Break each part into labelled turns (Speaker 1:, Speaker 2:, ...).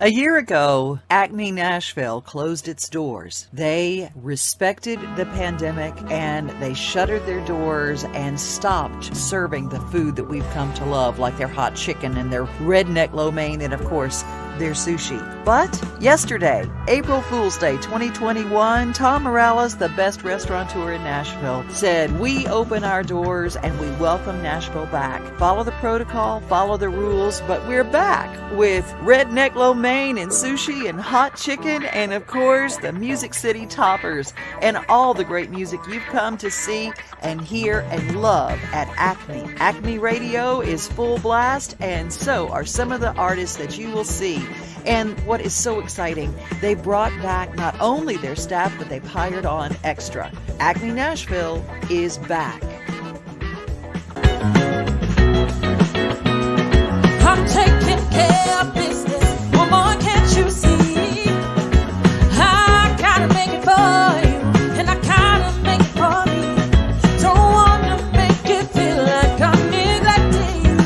Speaker 1: A year ago, Acme Nashville closed its doors. They respected the pandemic and they shuttered their doors and stopped serving the food that we've come to love, like their hot chicken and their redneck lo mein and, of course, their sushi. But yesterday, April Fool's Day 2021, Tom Morales, the best restaurateur in Nashville, said, "We open our doors and we welcome Nashville back. Follow the protocol, follow the rules, but we're back with redneck lo mein and sushi and hot chicken and, of course, the Music City Toppers and all the great music you've come to see and hear and love at Acme. Acme Radio is full blast, and so are some of the artists that you will see. And what is so exciting, they brought back not only their staff, but they've hired on extra. Acme Nashville is back."
Speaker 2: I'm taking care of business. Woman, can't you see? I gotta make it for you, and I gotta make it for me. Don't wanna make it feel like I'm neglecting you.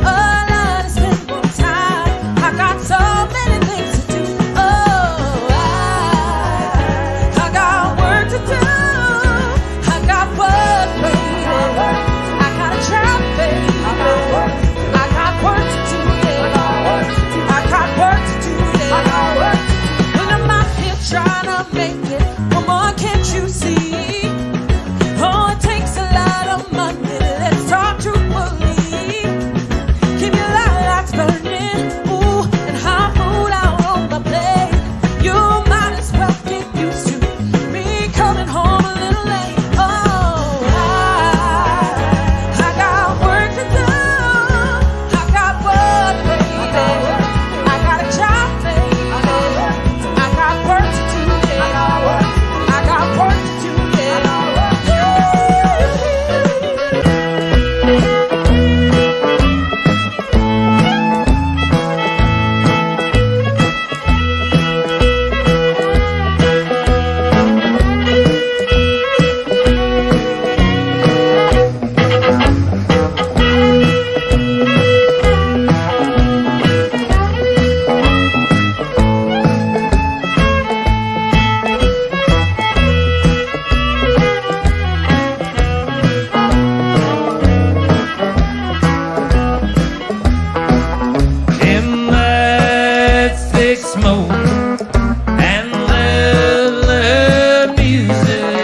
Speaker 2: All I spend more time. I got so many things to do. Oh, I got work to do. I got work, baby. I got a job, baby. I got work to do. I got work to do. When I'm out here trying to make it, woman, can't you see? Oh, it takes a lot of money. Let's talk truthfully. Keep your lights burning, ooh, and hot food out on the plate. You might as well get used to me coming home a little late. Oh, I got work to do. I got work, baby. I got a job, baby. I got work to do, yeah. I got work to do, yeah.
Speaker 3: In that thick smoke and the music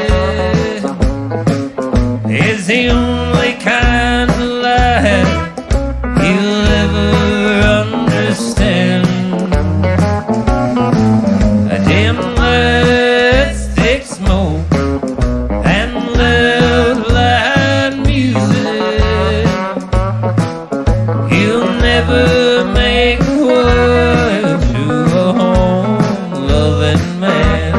Speaker 3: is the only kind of life you'll ever understand. In that thick smoke and the music, you'll never make a wife to a home-loving man.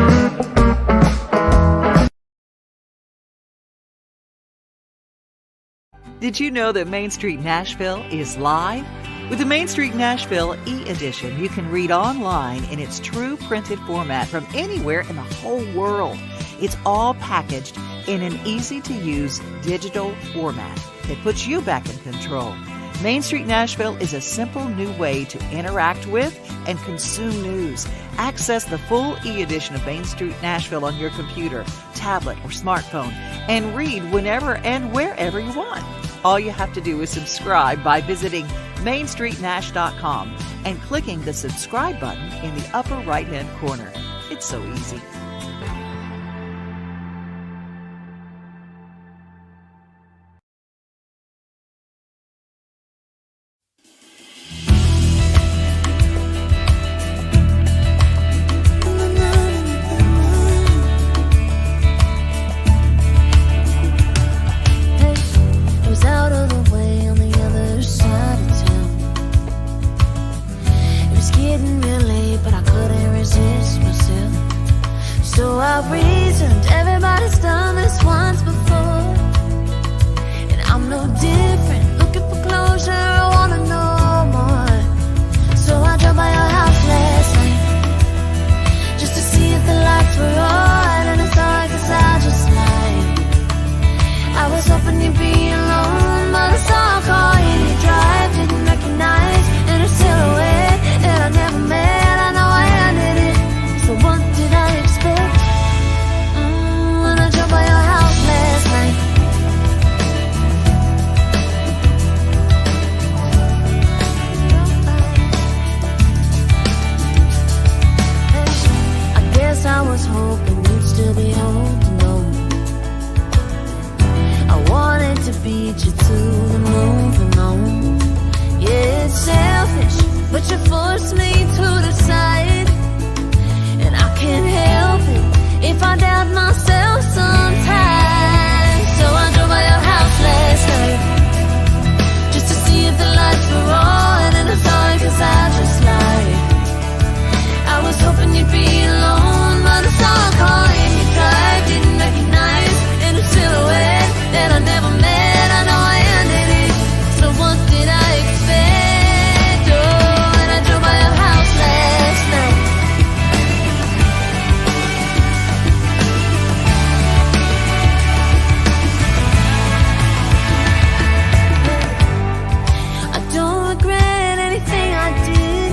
Speaker 1: Did you know that Main Street Nashville is live? With the Main Street Nashville e-edition, you can read online in its true printed format from anywhere in the whole world. It's all packaged in an easy-to-use digital format that puts you back in control. Main Street Nashville is a simple new way to interact with and consume news. Access the full e-edition of Main Street Nashville on your computer, tablet, or smartphone, and read whenever and wherever you want. All you have to do is subscribe by visiting mainstreetnash.com and clicking the subscribe button in the upper right-hand corner. It's so easy.
Speaker 4: It was out of the way on the other side of town. It was getting real late, but I couldn't resist myself. the moving on. Yeah, it's selfish, but you force me to decide, and I can't help it if I doubt myself sometimes. So I drove by your house last night just to see if the lights were on, and I'm sorry 'cause I just lied. I was hoping you'd be alone, but I saw a car in your drive, didn't recognize any silhouette that I never met. I know I ended it, so what did I expect? Oh, and I drove by your house last night. I don't regret anything I did.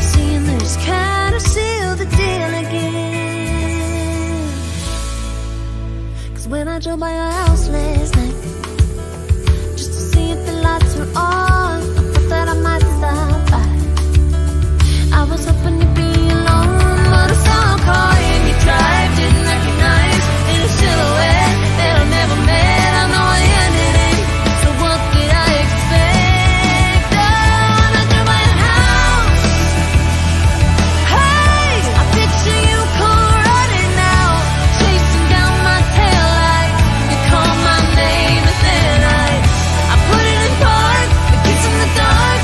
Speaker 4: Seeing this kind of seal the deal again. 'Cause when I drove by your house last night just to see if the lights were on, I thought that I might stop by. I was hoping to be alone, but I saw a car in your drive, didn't recognize any silhouette that I never met. I know I ended it, so what did I expect? Oh, and I drove by your house. Hey, I picture you come running out, chasing down my taillight. You call my name and then I put it in park, a kiss in the dark.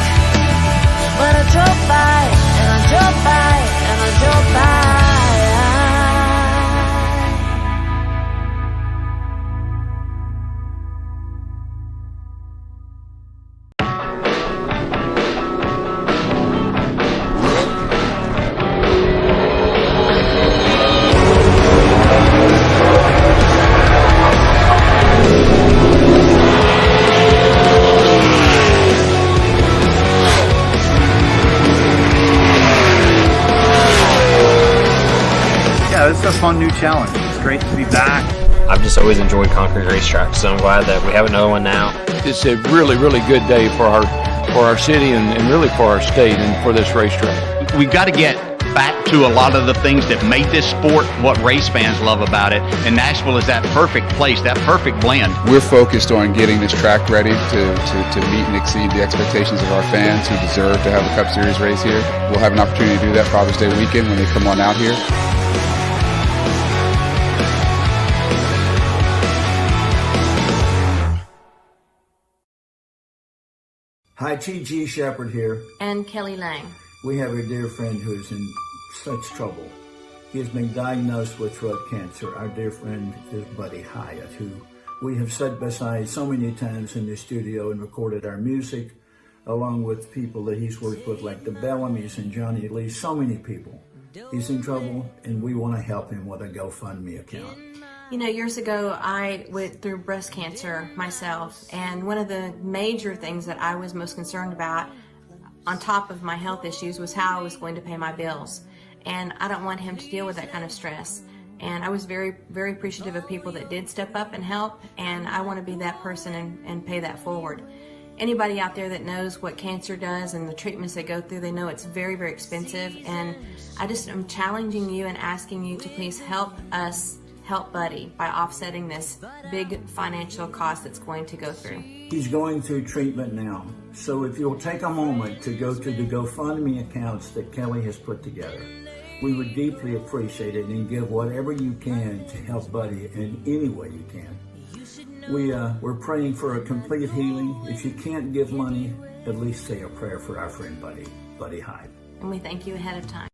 Speaker 4: But I drove by, and I drove by, and I drove by.
Speaker 5: Yeah, it's a fun new challenge. It's great to be back.
Speaker 6: I've just always enjoyed Concord racetracks, so I'm glad that we have another one now.
Speaker 7: It's a really, really good day for our city and really for our state and for this racetrack.
Speaker 5: We've got to get back to a lot of the things that made this sport what race fans love about it, and Nashville is that perfect place, that perfect blend.
Speaker 8: We're focused on getting this track ready to meet and exceed the expectations of our fans who deserve to have a Cup Series race here. We'll have an opportunity to do that Father's Day weekend when they come on out here.
Speaker 9: Hi, T.G. Shepard here.
Speaker 4: And Kelly Lang.
Speaker 9: We have a dear friend who is in such trouble. He has been diagnosed with throat cancer. Our dear friend is Buddy Hyatt, who we have sat beside so many times in the studio and recorded our music, along with people that he's worked with, like the Bellamys and Johnny Lee, so many people. He's in trouble, and we want to help him with a GoFundMe account.
Speaker 10: You know, years ago, I went through breast cancer myself, and one of the major things that I was most concerned about, on top of my health issues, was how I was going to pay my bills. And I don't want him to deal with that kind of stress. And I was very, very appreciative of people that did step up and help, and I want to be that person and pay that forward. Anybody out there that knows what cancer does and the treatments they go through, they know it's very, very expensive. And I just am challenging you and asking you to please help us help Buddy by offsetting this big financial cost that's going to go through.
Speaker 9: He's going through treatment now. So if you'll take a moment to go to the GoFundMe accounts that Kelly has put together, we would deeply appreciate it, and give whatever you can to help Buddy in any way you can. We're praying for a complete healing. If you can't give money, at least say a prayer for our friend Buddy Hyde.
Speaker 10: And we thank you ahead of time.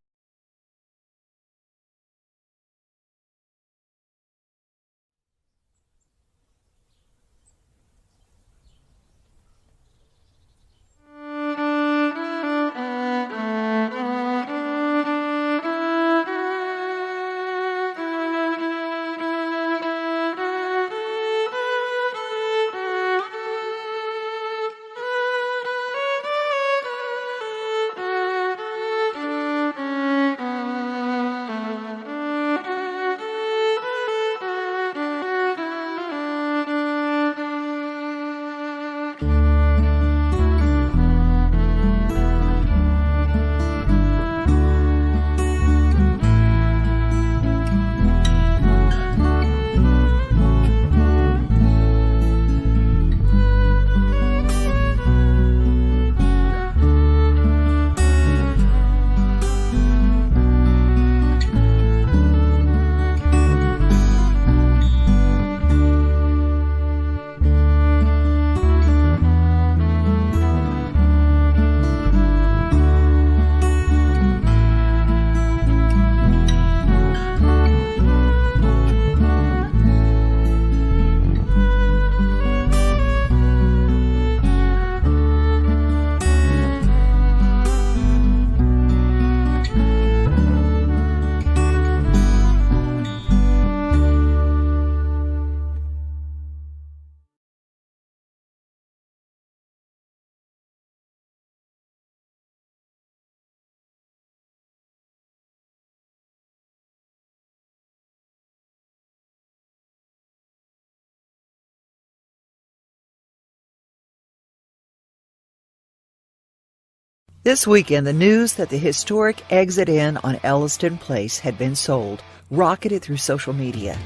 Speaker 1: This weekend, the news that the historic Exit Inn on Elliston Place had been sold rocketed through social media.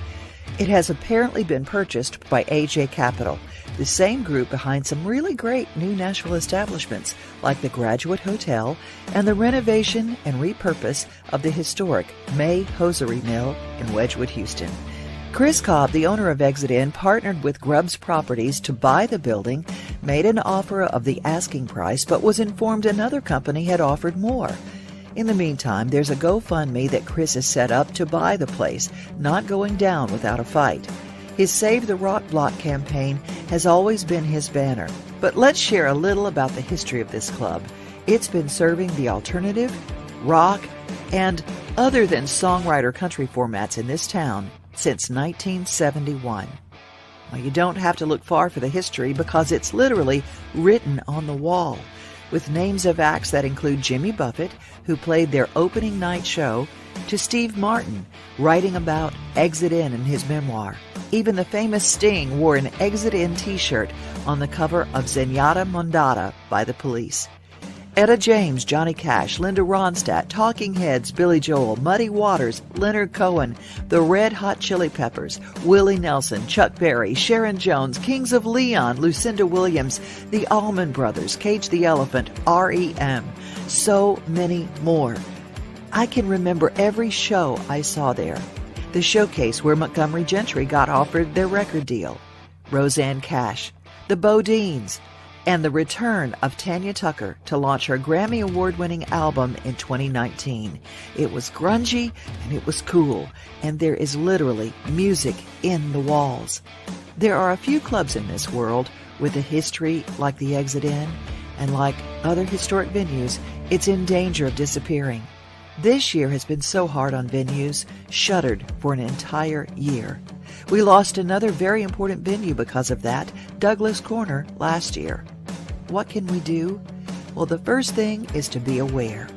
Speaker 1: It has apparently been purchased by AJ Capital, the same group behind some really great new Nashville establishments like the Graduate Hotel and the renovation and repurpose of the historic May Hosiery Mill in Wedgwood, Houston. Chris Cobb, the owner of Exit Inn, partnered with Grubbs Properties to buy the building, made an offer of the asking price, but was informed another company had offered more. In the meantime, there's a GoFundMe that Chris has set up to buy the place, not going down without a fight. His Save the Rock Block campaign has always been his banner. But let's share a little about the history of this club. It's been serving the alternative, rock, and other than songwriter country formats in this town since 1971. Well, you don't have to look far for the history because it's literally written on the wall, with names of acts that include Jimmy Buffett, who played their opening night show, to Steve Martin, writing about Exit Inn in his memoir. Even the famous Sting wore an Exit Inn t-shirt on the cover of Zenyatta Mondatta by the Police. Etta James, Johnny Cash, Linda Ronstadt, Talking Heads, Billy Joel, Muddy Waters, Leonard Cohen, the Red Hot Chili Peppers, Willie Nelson, Chuck Berry, Sharon Jones, Kings of Leon, Lucinda Williams, the Allman Brothers, Cage the Elephant, R.E.M., so many more. I can remember every show I saw there. The showcase where Montgomery Gentry got offered their record deal, Roseanne Cash, the Bodines, and the return of Tanya Tucker to launch her Grammy Award-winning album in 2019. It was grungy and it was cool, and there is literally music in the walls. There are a few clubs in this world with a history like the Exit Inn, and like other historic venues, it's in danger of disappearing. This year has been so hard on venues, shuttered for an entire year. We lost another very important venue because of that, Douglas Corner, last year. What can we do? Well, the first thing is to be aware.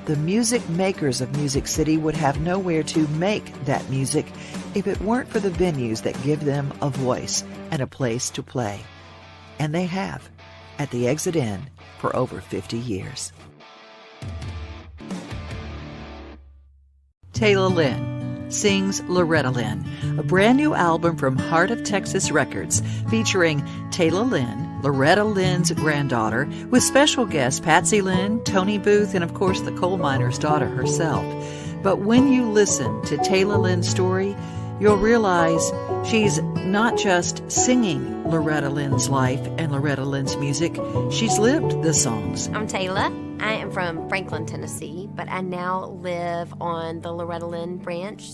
Speaker 1: The music makers of Music City would have nowhere to make that music if it weren't for the venues that give them a voice and a place to play. And they have, at the Exit Inn, for over 50 years. Tayla Lynn sings Loretta Lynn, a brand new album from Heart of Texas Records featuring Tayla Lynn, Loretta Lynn's granddaughter, with special guests Patsy Lynn, Tony Booth, and of course the coal miner's daughter herself. But when you listen to Tayla Lynn's story, you'll realize she's not just singing Loretta Lynn's life and Loretta Lynn's music, she's lived the songs.
Speaker 11: I'm Tayla. I am from Franklin, Tennessee, but I now live on the Loretta Lynn branch.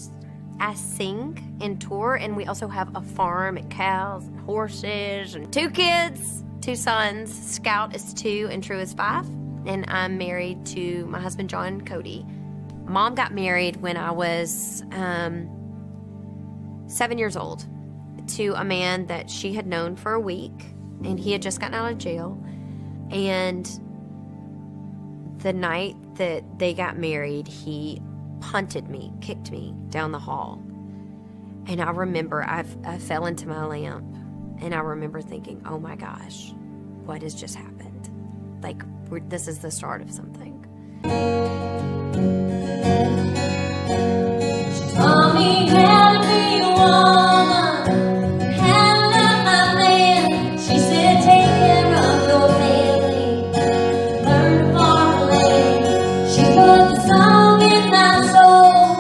Speaker 11: I sing and tour, and we also have a farm and cows and horses and 2 kids, 2 sons. Scout is 2 and True is 5. And I'm married to my husband, John Cody. Mom got married when I was 7 years old to a man that she had known for a week, and he had just gotten out of jail. And the night that they got married, he punted me, kicked me down the hall. And I remember I fell into my lamp, and I remember thinking, oh my gosh, what has just happened? Like, this is the start of something.
Speaker 4: Mommy had me a woman, handed up my man. She said, take care of your family, learn to farm the land. She put the song in my soul,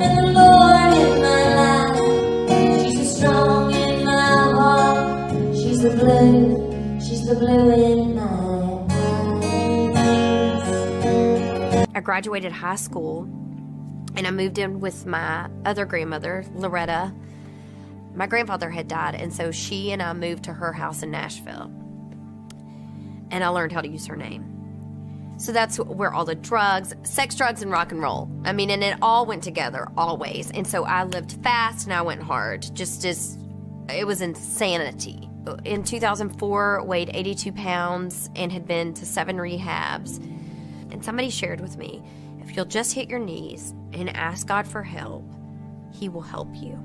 Speaker 4: and the Lord in my life. She's the strong in my heart, she's the blue in my eyes.
Speaker 11: I graduated high school, and I moved in with my other grandmother, Loretta. My grandfather had died, and so she and I moved to her house in Nashville. And I learned how to use her name. So that's where all the drugs, sex, drugs, and rock and roll. I mean, and it all went together, always. And so I lived fast and I went hard, just as it was insanity. In 2004, weighed 82 pounds and had been to 7 rehabs. And somebody shared with me, if you'll just hit your knees and ask God for help, He will help you.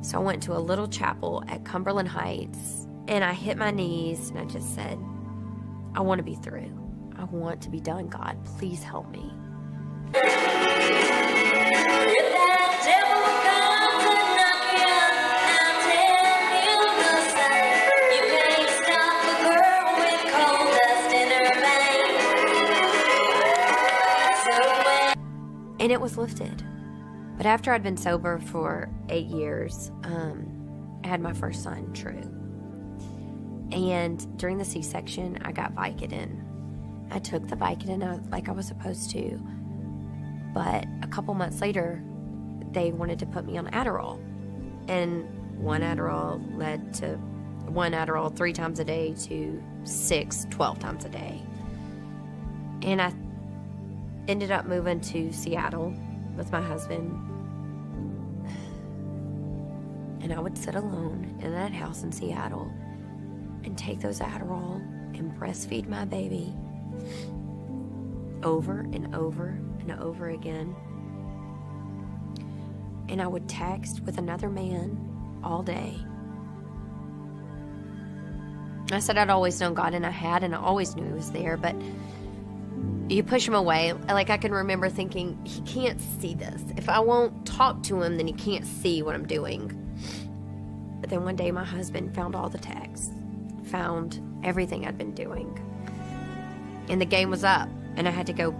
Speaker 11: So I went to a little chapel at Cumberland Heights, and I hit my knees, and I just said, I want to be through. I want to be done, God. Please help me. And it was lifted. But after I'd been sober for 8 years, I had my first son, True. And during the C-section, I got Wknd. I took the Wknd like I was supposed to. But a couple months later, they wanted to put me on Adderall. And one Adderall led to one Adderall 3 times a day to 6, 12 times a day. And I ended up moving to Seattle with my husband. And I would sit alone in that house in Seattle and take those Adderall and breastfeed my baby over and over and over again. And I would text with another man all day. I said I'd always known God, and I had, and I always knew He was there, but you push Him away. Like, I can remember thinking, He can't see this. If I won't talk to Him, then He can't see what I'm doing. But then one day my husband found all the texts, found everything I'd been doing. And the game was up, and I had to go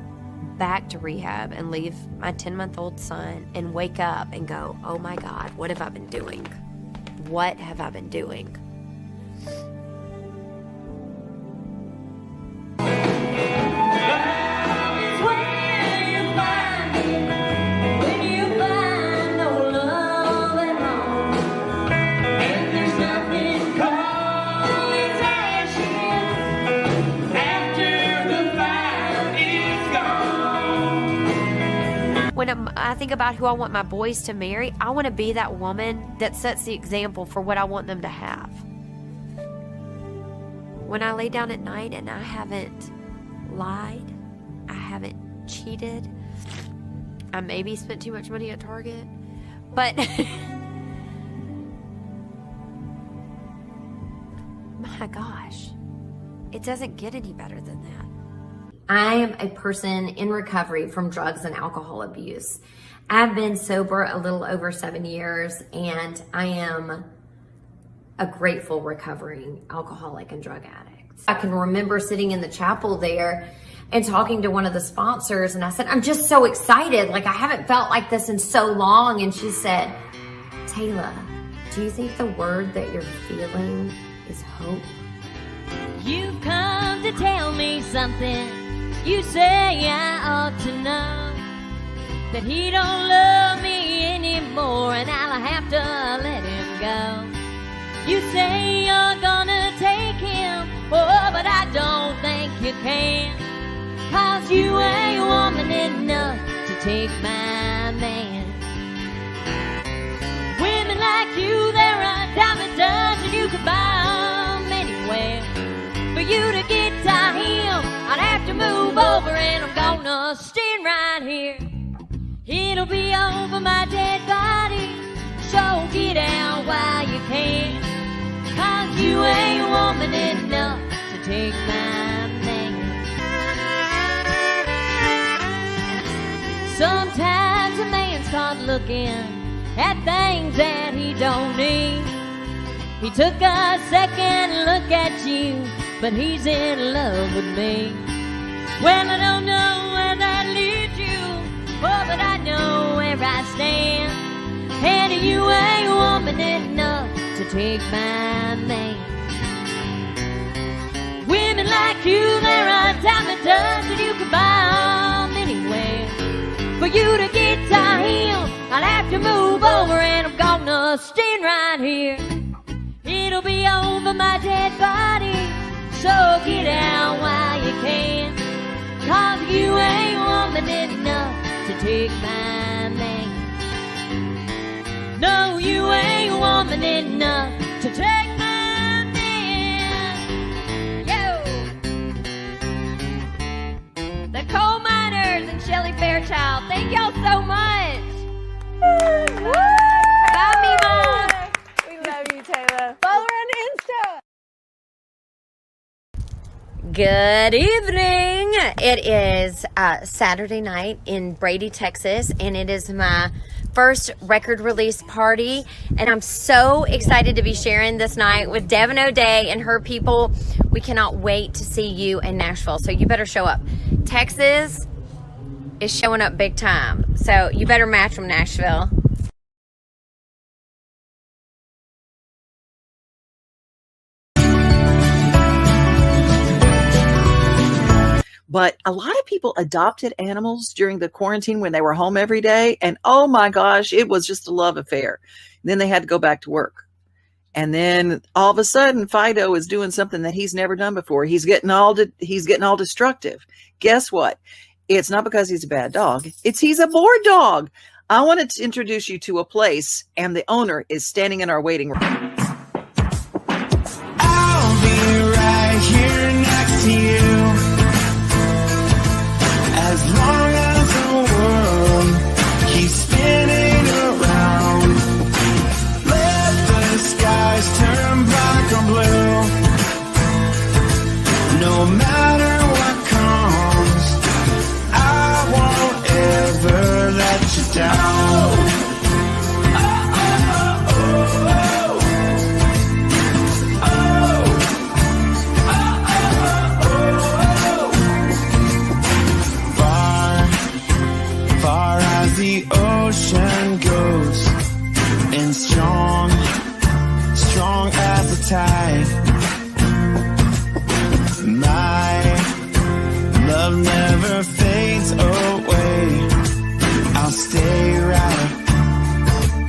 Speaker 11: back to rehab and leave my 10-month-old son and wake up and go, oh my God, what have I been doing? What have I been doing? When I think about who I want my boys to marry, I want to be that woman that sets the example for what I want them to have. When I lay down at night and I haven't lied, I haven't cheated, I maybe spent too much money at Target, but my gosh, it doesn't get any better than that.
Speaker 12: I am a person in recovery from drugs and alcohol abuse. I've been sober a little over 7 years, and I am a grateful recovering alcoholic and drug addict. I can remember sitting in the chapel there and talking to one of the sponsors, and I said, I'm just so excited. Like, I haven't felt like this in so long. And she said, Tayla, do you think the word that you're feeling is hope?
Speaker 4: You've come to tell me something you say I ought to know, that he don't love me anymore and I'll have to let him go. You say you're gonna take him, oh, but I don't think you can, 'cause you ain't woman enough to take my man. Women like you, they're a dime a dozen, you could buy them anywhere. For you to get to him, I'd have to move over, and I'm gonna stand right here. It'll be over my dead body, so get out while you can, 'cause you ain't woman enough to take my man. Sometimes a man's caught looking at things that he don't need. He took a second look at you, but he's in love with me. Well, I don't know where that leads you, oh, but I know where I stand. And you ain't woman enough to take my man. Women like you, they're a dime a dozen, you can buy them anywhere. For you to get to him, I'll have to move over, and I'm gonna stand right here. It'll be over my dead body, so get out while you can, 'cause you ain't woman enough to take my man. No, you ain't woman enough to take my man. Yo! The coal miners and Shelley Fairchild, thank y'all so much. Bye, Mima.
Speaker 13: We love you, Tayla. Follow her on Insta.
Speaker 11: Good evening. It is Saturday night in Brady, Texas, and it is my first record release party, and I'm so excited to be sharing this night with Devin O'Day and her people. We cannot wait to see you in Nashville, so you better show up. Texas is showing up big time, so you better match from Nashville.
Speaker 1: But a lot of people adopted animals during the quarantine when they were home every day. And oh my gosh, it was just a love affair. And then they had to go back to work. And then all of a sudden, Fido is doing something that he's never done before. He's getting all destructive. Guess what? It's not because he's a bad dog. He's a bored dog. I wanted to introduce you to a place, and the owner is standing in our waiting room.
Speaker 13: I'll be right here next to you. As long as the world keeps spinning around, let the skies turn black or blue. No matter what comes, I won't ever let you down. The ocean goes, and strong as the tide. My love never fades away. I'll stay right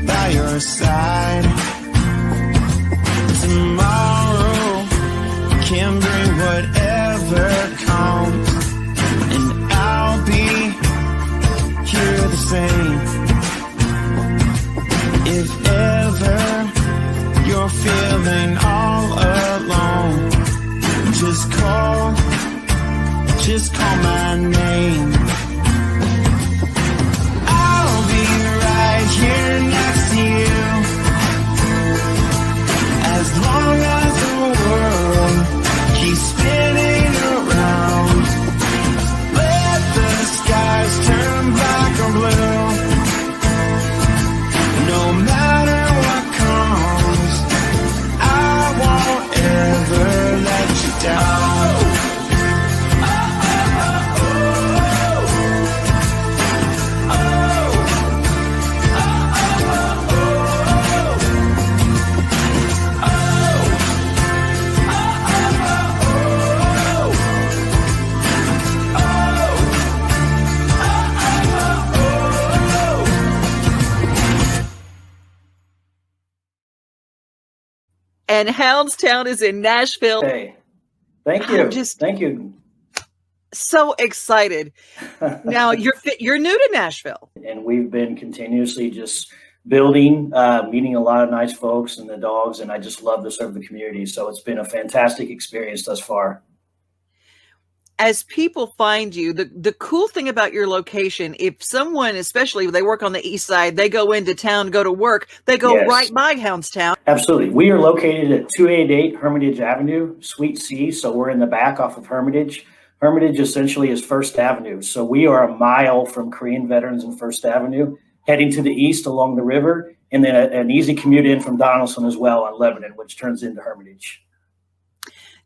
Speaker 13: by your side. Tomorrow can bring whatever comes, and I'll be here the same. If ever you're feeling all alone, just call my name. I'll be right here next to you. As long as the world keeps spinning around, let the skies turn black or blue. No matter what comes, I won't ever let you down.
Speaker 1: And HoundsTown is in Nashville.
Speaker 14: Hey, thank you. Thank you.
Speaker 1: So excited. Now you're new to Nashville.
Speaker 14: And we've been continuously just building, meeting a lot of nice folks and the dogs, and I just love to serve the community. So it's been a fantastic experience thus far.
Speaker 1: As people find you, the cool thing about your location, if someone, especially if they work on the east side, they go into town, go to work, they go right by HoundsTown.
Speaker 14: Absolutely. We are located at 288 Hermitage Avenue, Suite C. So we're in the back off of Hermitage. Hermitage essentially is First Avenue. So we are a mile from Korean Veterans and First Avenue, heading to the east along the river, and then an easy commute in from Donaldson as well on Lebanon, which turns into Hermitage.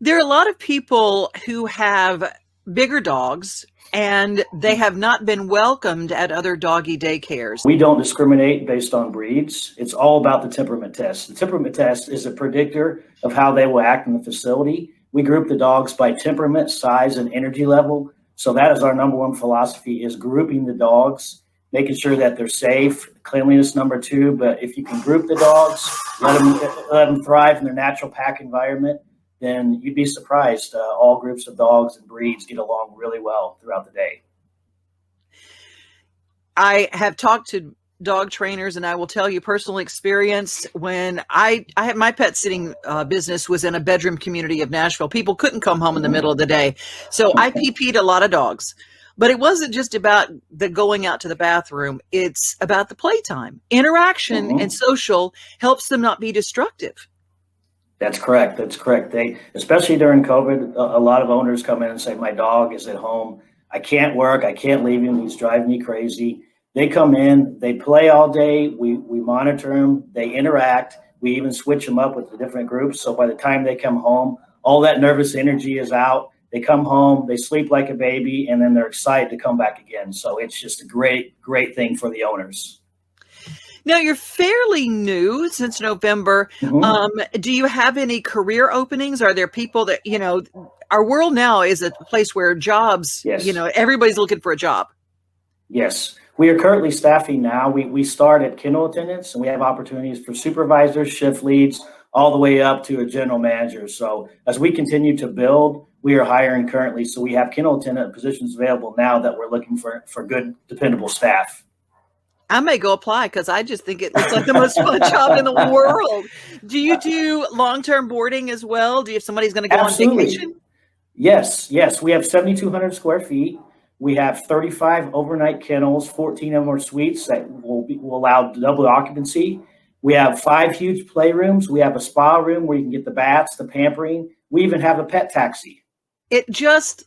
Speaker 1: There are a lot of people who have bigger dogs and they have not been welcomed at other doggy daycares.
Speaker 14: We don't discriminate based on breeds. It's all about the temperament test. The temperament test is a predictor of how they will act in the facility. We group the dogs by temperament, size, and energy level. So that is our number one philosophy, is grouping the dogs, making sure that they're safe. Cleanliness, number two. But if you can group the dogs, let them thrive in their natural pack environment, then you'd be surprised. All groups of dogs and breeds get along really well throughout the day.
Speaker 1: I have talked to dog trainers, and I will tell you personal experience. When I had my pet sitting business was in a bedroom community of Nashville. People couldn't come home in the middle of the day. So I PP'd a lot of dogs. But it wasn't just about the going out to the bathroom. It's about the playtime. Interaction and social helps them not be destructive.
Speaker 14: That's correct. That's correct. They, especially during COVID, a lot of owners come in and say, my dog is at home. I can't work. I can't leave him. He's driving me crazy. They come in, they play all day. We monitor them. They interact. We even switch them up with the different groups. So by the time they come home, all that nervous energy is out. They come home, they sleep like a baby, and then they're excited to come back again. So it's just a great, great thing for the owners.
Speaker 1: Now, you're fairly new since November. Do you have any career openings? Are there people that, you know, our world now is a place where jobs, you know, everybody's looking for a job.
Speaker 14: Yes. We are currently staffing now. We start at kennel attendants, and we have opportunities for supervisors, shift leads, all the way up to a general manager. So as we continue to build, we are hiring currently. So we have kennel attendant positions available now that we're looking for good, dependable staff.
Speaker 1: I may go apply because I just think it looks like the most fun job in the world. Do you do long-term boarding as well? Do you, if somebody's going to go on vacation?
Speaker 14: Yes. We have 7,200 square feet. We have 35 overnight kennels, 14 of them are suites that will allow double occupancy. We have 5 huge playrooms. We have a spa room where you can get the baths, the pampering. We even have a pet taxi.
Speaker 1: It just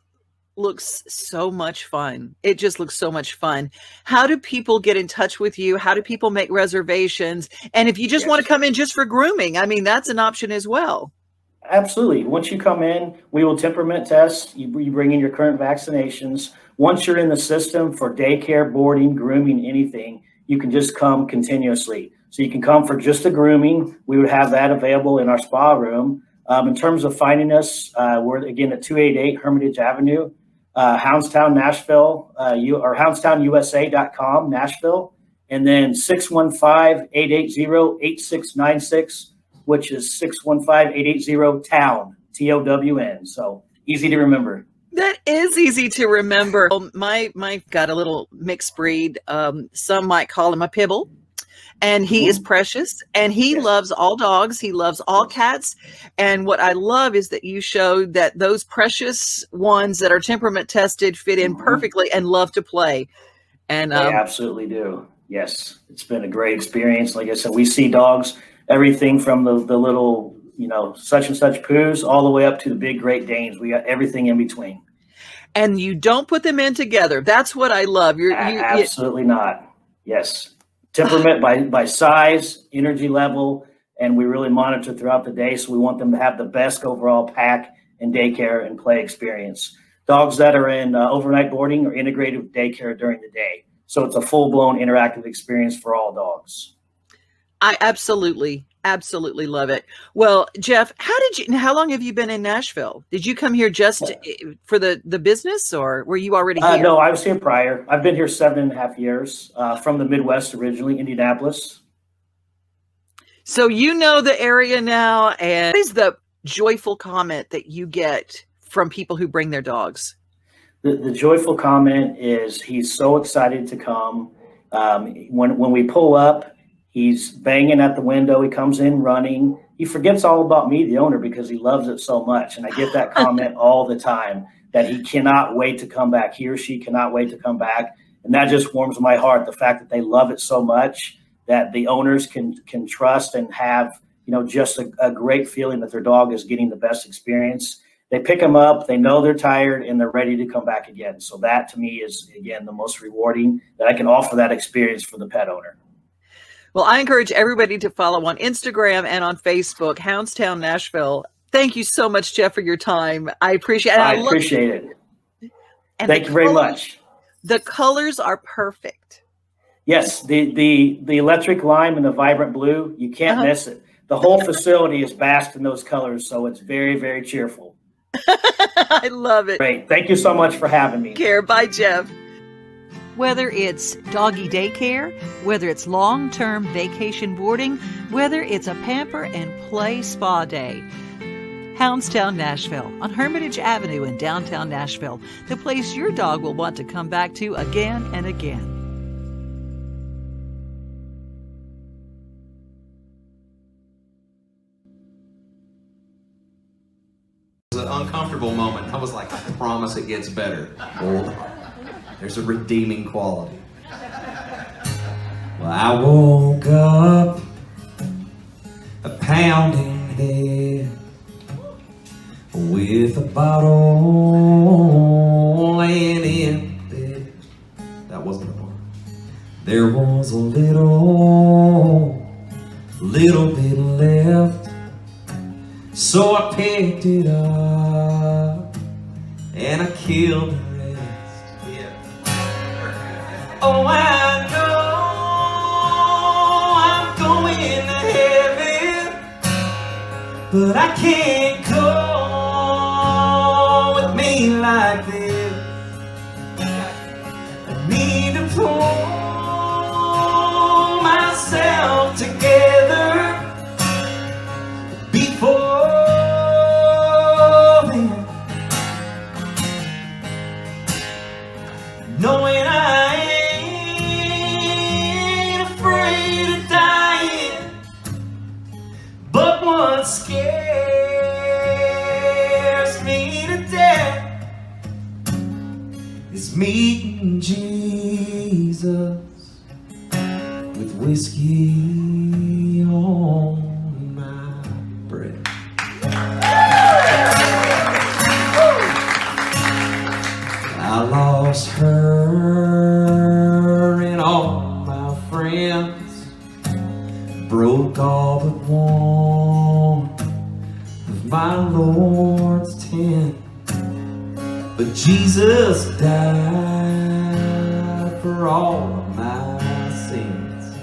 Speaker 1: looks so much fun. It just looks so much fun. How do people get in touch with you? How do people make reservations? And if you just want to come in just for grooming, I mean, that's an option as well.
Speaker 14: Absolutely. Once you come in, we will temperament test. You bring in your current vaccinations. Once you're in the system for daycare, boarding, grooming, anything, you can just come continuously. So you can come for just a grooming. We would have that available in our spa room. In terms of finding us, we're again at 288 Hermitage Avenue. HoundsTown Nashville, or HoundsTownUSA.com, Nashville, and then 615-880-8696, which is 615-880-TOWN, TOWN. So easy to remember.
Speaker 1: That is easy to remember. My got a little mixed breed. Some might call him a pibble. And he is precious, and he loves all dogs. He loves all cats. And what I love is that you showed that those precious ones that are temperament tested fit in perfectly and love to play. And
Speaker 14: they absolutely do. Yes, it's been a great experience. Like I said, we see dogs, everything from the little, you know, such and such poos all the way up to the big Great Danes. We got everything in between.
Speaker 1: And you don't put them in together. That's what I love.
Speaker 14: Absolutely not. Yes. Temperament by size, energy level, and we really monitor throughout the day. So we want them to have the best overall pack and daycare and play experience. Dogs that are in overnight boarding are integrated with daycare during the day. So it's a full-blown interactive experience for all dogs.
Speaker 1: I absolutely love it. Well, Jeff, how long have you been in Nashville? Did you come here just for the business, or were you already here?
Speaker 14: No, I was here prior. I've been here 7.5 years, from the Midwest originally, Indianapolis.
Speaker 1: So you know the area now, and what is the joyful comment that you get from people who bring their dogs?
Speaker 14: The joyful comment is he's so excited to come. When we pull up, he's banging at the window. He comes in running. He forgets all about me, the owner, because he loves it so much. And I get that comment all the time that he cannot wait to come back. He or she cannot wait to come back. And that just warms my heart, the fact that they love it so much that the owners can trust and have, you know, just a great feeling that their dog is getting the best experience. They pick them up, they know they're tired, and they're ready to come back again. So that to me is, again, the most rewarding that I can offer that experience for the pet owner.
Speaker 1: Well, I encourage everybody to follow on Instagram and on Facebook, HoundsTown Nashville. Thank you so much, Jeff, for your time. I appreciate it.
Speaker 14: I appreciate it. Thank you very much.
Speaker 1: The colors are perfect.
Speaker 14: Yes, the electric lime and the vibrant blue, you can't miss it. The whole facility is basked in those colors, so it's very, very cheerful.
Speaker 1: I love it.
Speaker 14: Great. Thank you so much for having me.
Speaker 1: Bye, Jeff. Whether it's doggy daycare, whether it's long-term vacation boarding, whether it's a pamper and play spa day, HoundsTown Nashville on Hermitage Avenue in downtown Nashville, the place your dog will want to come back to again and again.
Speaker 15: It was an uncomfortable moment. I was like, I promise it gets better. Hold on. There's a redeeming quality. Well, I woke up a pounding
Speaker 3: head with a bottle laying in bed. That wasn't the part. There was a little bit left, so I picked it up and I killed the rest. Yeah. Oh, I know I'm going to heaven, but I can't go with me like this. I need to pull myself together before then, knowing I ain't afraid of dying, but what scares me to death is meeting Jesus with whiskey on my breath. I lost her and all my friends, broke all but one of my Lord's 10. But Jesus died for all of my sins.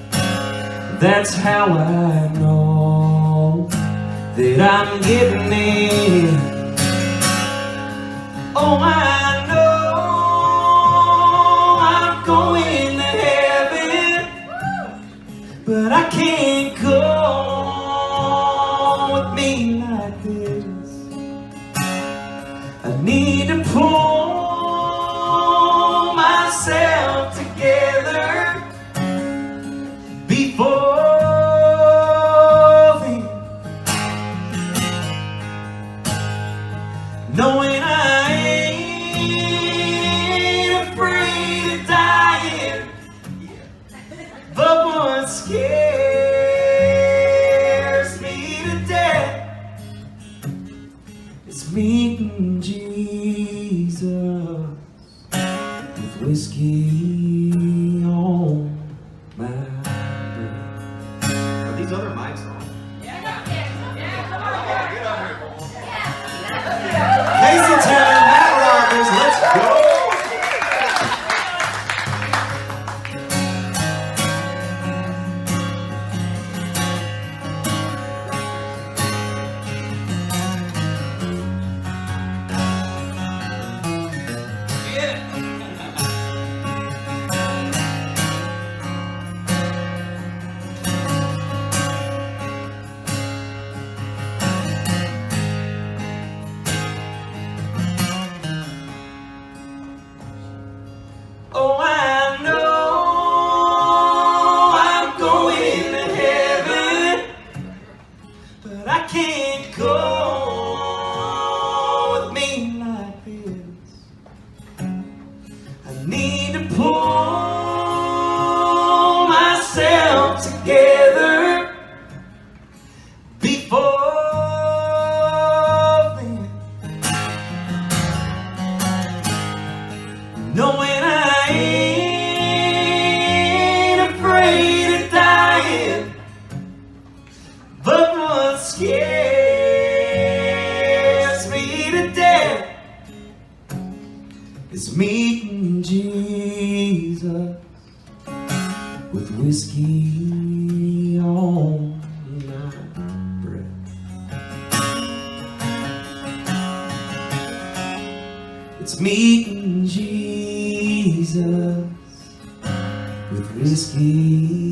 Speaker 3: That's how I know that I'm getting in. Oh, I know I'm going to heaven, but I can't go with me like this. I need to pull myself together before then, knowing I ain't afraid of dying, but what scares me to death is meeting Jesus with whiskey on my breath. Are these other mics on? Casey Town, Matt Rogers, let's go! Oh, I know I'm going to heaven, but I can't go with me like this. I need to pull myself together before then, knowing I ain't afraid of dying, but what scares me to death is meeting Jesus with whiskey on my breath. It's meeting Jesus with whiskey